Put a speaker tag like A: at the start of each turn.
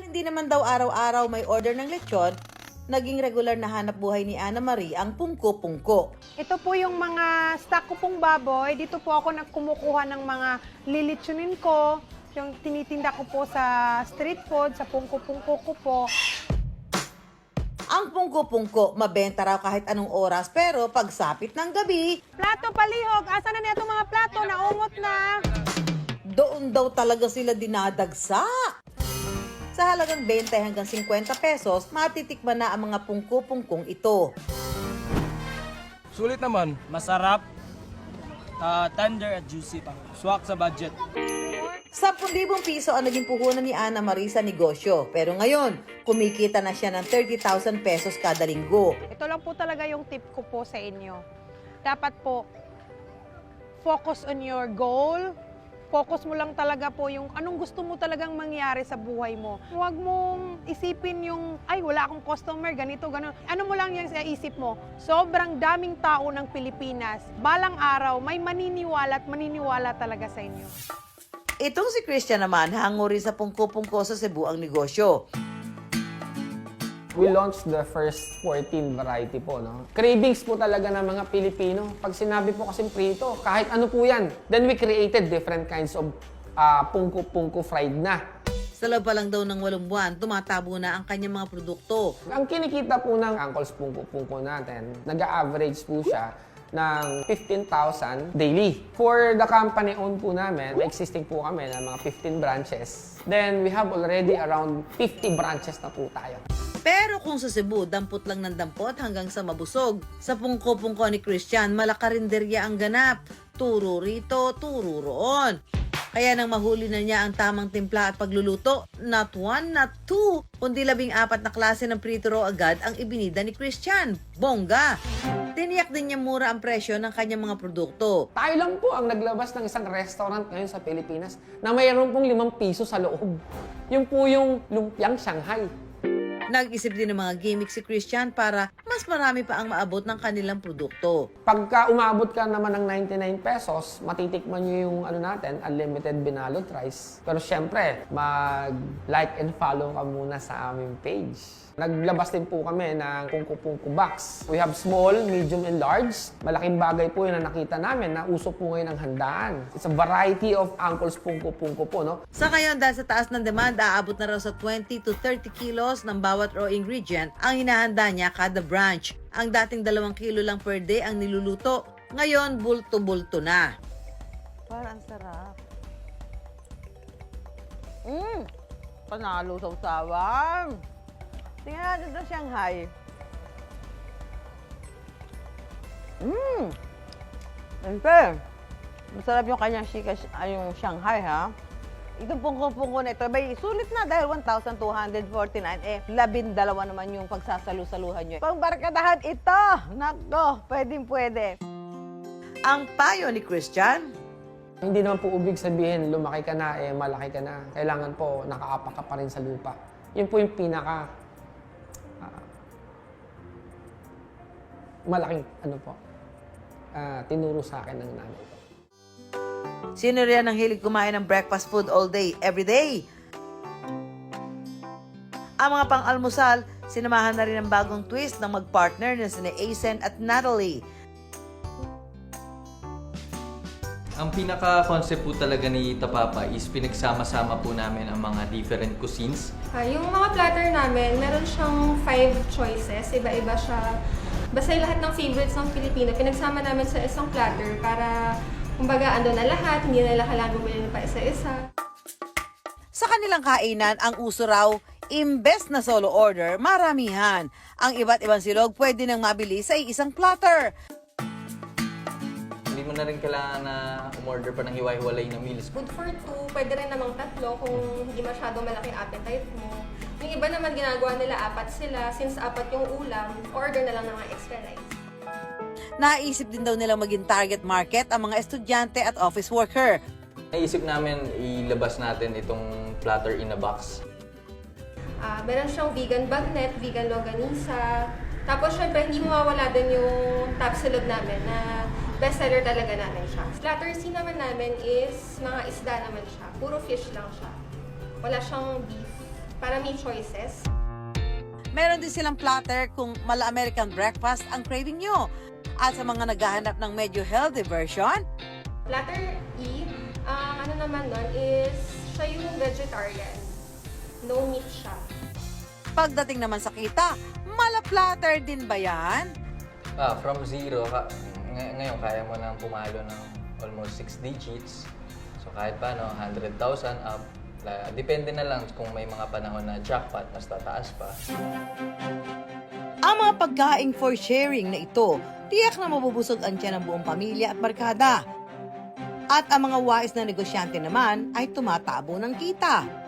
A: Dahil hindi naman daw araw-araw may order ng lechon, naging regular na hanap buhay ni Ana Marie ang pungko-pungko.
B: Ito po yung mga stock ko pong baboy. Dito po ako nagkumukuha ng mga lilitsunin ko. Yung tinitinda ko po sa street food, sa pungko-pungko ko po.
A: Ang pungko-pungko, mabenta raw kahit anong oras, pero pagsapit ng gabi,
B: Plato palihog! Asa na nito mga plato? Naungot na!
A: doon daw talaga sila dinadagsa. Sa halagang 20 hanggang 50 pesos, matitikman na ang mga pungko-pungkong ito.
C: Sulit naman.
D: Masarap, tender at juicy pa. Swak sa budget.
A: 10,000 piso ang naging puhunan ni Ana Marie sa negosyo. Pero ngayon, kumikita na siya ng 30,000 pesos kada linggo.
B: Ito lang po talaga yung tip ko po sa inyo. Dapat po, focus on your goal. Focus mo lang talaga po yung anong gusto mo talagang mangyari sa buhay mo. Huwag mong isipin yung, ay wala akong customer, ganito, gano'n. Ano mo lang yung sa isip mo? Sobrang daming tao ng Pilipinas. Balang araw, may maniniwala at maniniwala talaga sa inyo.
A: Itong si Christian naman, hango rin sa pungko-pungko sa Cebu ang negosyo.
E: We launched the first 14 variety po, no? Cravings po talaga ng mga Pilipino. Pag sinabi po kasing prito, kahit ano po yan. Then we created different kinds of pungko-pungko fried na.
A: Sa loob pa lang daw ng 8 buwan, tumatabo na ang kanyang mga produkto.
E: Ang kinikita po ng Uncle's Pungko-Pungko natin, nag-average po siya ng 15,000 daily. For the company owned po namin, may existing po kami ng mga 15 branches. Then we have already around 50 branches na po tayo.
A: Pero kung sa Cebu, dampot lang ng dampot hanggang sa mabusog. Sa pungko-pungko ni Christian, malakarinderya ang ganap. Turo rito, turo roon. Kaya nang mahuli na niya ang tamang timpla at pagluluto, not 1, not 2, kundi 14 na klase ng prito raw agad ang ibinida ni Christian. Bongga! Tiniyak din niya mura ang presyo ng kanyang mga produkto.
E: Tayo lang po ang naglabas ng isang restaurant ngayon sa Pilipinas na mayroon pong 5 piso sa loob. Yung po yung lumpiang Shanghai.
A: Nag-isip din ng mga gimmick si Christian para mas marami pa ang maabot ng kanilang produkto.
E: Pagka umabot ka naman ng 99 pesos, matitikman nyo yung natin, unlimited binalot rice. Pero syempre, mag-like and follow ka muna sa aming page. Naglabas din po kami ng pungko-pungko box. We have small, medium, and large. Malaking bagay po yun na nakita namin na uso po ngayon ang handaan. It's a variety of Uncle's pungko-pungko po, no?
A: Sa ngayon, dahil sa taas ng demand, aabot na raw sa 20 to 30 kilos ng bawat raw ingredient ang hinahanda niya kada branch. Ang dating 2 kilo lang per day ang niluluto, ngayon bulto-bulto na.
F: Parang sarap. Panalo sa usawan. Tingnan natin ito Shanghai. Siyempre, masarap yung kanyang yung Shanghai, ha? Itong pungko-pungko na ito, may sulit na dahil 1,249. 12 naman yung pagsasalu-saluhan nyo. Pangbarkadahan ito! Nako, pwedeng-pwede.
A: Ang payo ni Christian,
E: Hindi naman po ibig sabihin, lumaki ka na, malaki ka na. Kailangan po, nakaapak ka pa rin sa lupa. Yun po yung pinaka malaking tinuro sa akin ng nanay ko.
A: sino riyan ang hilig kumain ng breakfast food all day, every day? Ang mga pang-almusal, sinamahan na rin ang bagong twist ng mag-partner na sina Asen at Natalie.
G: Ang pinaka-concept po talaga ni Tapapa is pinagsama-sama po namin ang mga different cuisines.
H: Yung mga platter namin, meron siyang 5 choices. Iba-iba siya. Basta yung lahat ng favorites ng Pilipino, pinagsama namin sa isang platter para, kumbaga, ando na lahat, hindi na kailangan bumili pa isa-isa.
A: Sa kanilang kainan, ang uso raw, imbes na solo order, maramihan. Ang iba't ibang silog pwede nang mabili sa isang platter.
G: Hindi mo na rin kailangan na umorder pa ng hiwa-hiwalay na meals.
H: Good for 2, pwede rin namang 3 kung hindi masyadong malaking appetite mo. Yung iba naman ginagawa nila 4 sila, since 4 yung ulam, order na lang ng mga extra rice.
A: Naisip din daw nilang maging target market ang mga estudyante at office worker.
G: Naisip namin ilabas natin itong platter in a box.
H: Meron siyang vegan bagnet, vegan longganisa. Tapos syempre, hindi mawawala din yung top silog namin na bestseller talaga namin siya. Platter C naman namin is mga isda naman siya. Puro fish lang siya. Wala siyang beef. Para yummy choices.
A: Meron din silang platter kung mala-American breakfast ang craving nyo. At sa mga naghahanap ng medyo healthy version,
H: Platter E, ang ano naman nun is siya yung vegetarian. No meat siya.
A: pagdating naman sa kita, mala-platter din ba yan?
G: From zero, ngayon kaya mo nang pumalo ng almost 6 digits. So kahit paano, 100,000 up. Depende na lang kung may mga panahon na jackpot, mas tataas pa.
A: Ang mga pagkaing for sharing na ito, tiyak na mabubusog ang tiyan ng buong pamilya at barkada. At ang mga wais na negosyante naman ay tumatabo ng kita.